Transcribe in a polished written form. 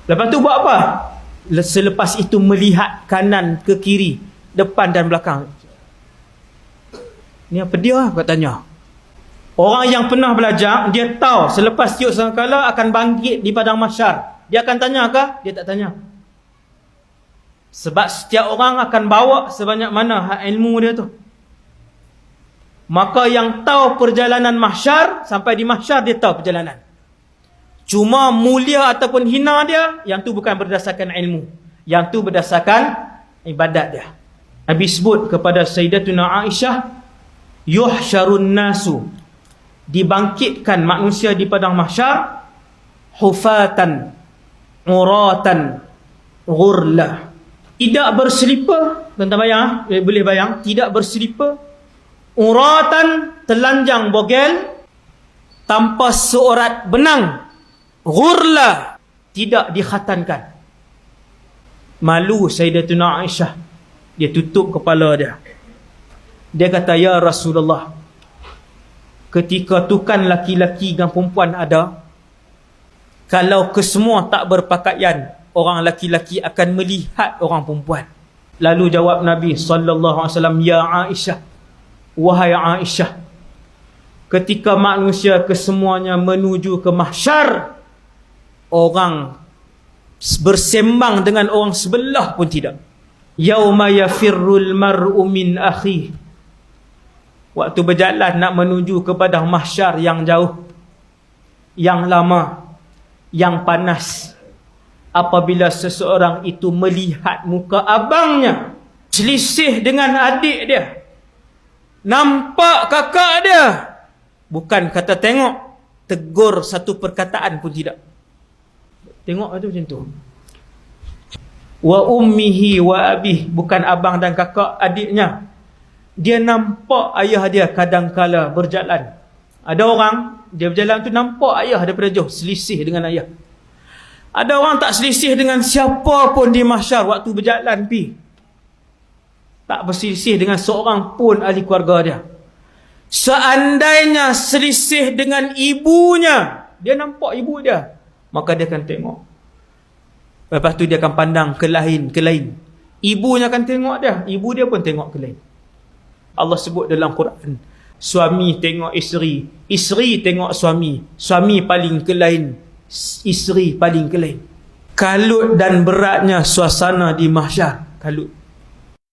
Lepas tu buat apa? Selepas itu melihat kanan ke kiri, depan dan belakang. Ni apa dia? Kau tanya. Orang yang pernah belajar, dia tahu selepas tiup sangkala akan bangkit di padang mahsyar. Dia akan tanya ke? Dia tak tanya. Sebab setiap orang akan bawa sebanyak mana ilmu dia tu. Maka yang tahu perjalanan mahsyar, sampai di mahsyar dia tahu perjalanan. Cuma mulia ataupun hina dia, yang tu bukan berdasarkan ilmu. Yang tu berdasarkan ibadat dia. Nabi sebut kepada Sayyidatuna Aisyah, yuhsyarun nasu, dibangkitkan manusia di padang mahsyar, hufatan, uratan, ghurlah. Tidak berselipar, tuan-tuan bayang, boleh bayang, tidak berselipar, uratan, telanjang bogel, tanpa seorat benang, ghurlah, tidak dikhatankan. Malu Sayyidatuna Aisyah, dia tutup kepala dia. Dia kata, ya Rasulullah, ketika tu kan laki-laki dan perempuan ada, kalau kesemua tak berpakaian, orang laki-laki akan melihat orang perempuan. Lalu jawab Nabi SAW, ya Aisyah, wahai Aisyah, ketika manusia kesemuanya menuju ke mahsyar, orang bersembang dengan orang sebelah pun tidak. Yauma yafirrul mar'u min akhihi, waktu berjalan nak menuju kepada mahsyar yang jauh, yang lama, yang panas, apabila seseorang itu melihat muka abangnya selisih dengan adik dia, nampak kakak dia, bukan kata tengok, tegur satu perkataan pun tidak. Tengok itu macam tu. Wa ummihi wa abih, bukan abang dan kakak, adiknya. Dia nampak ayah dia kadangkala berjalan. Ada orang, dia berjalan tu nampak ayah daripada jauh, selisih dengan ayah. Ada orang tak selisih dengan siapa pun di mahsyar waktu berjalan pi. Tak berselisih dengan seorang pun ahli keluarga dia. Seandainya selisih dengan ibunya, dia nampak ibu dia, maka dia akan tengok. Lepas tu dia akan pandang ke lain. Ibunya akan tengok dia, ibu dia pun tengok ke lain. Allah sebut dalam Quran, suami tengok isteri, isteri tengok suami, suami paling ke lain, isteri paling ke lain. Kalut dan beratnya suasana di mahsyar. Kalut.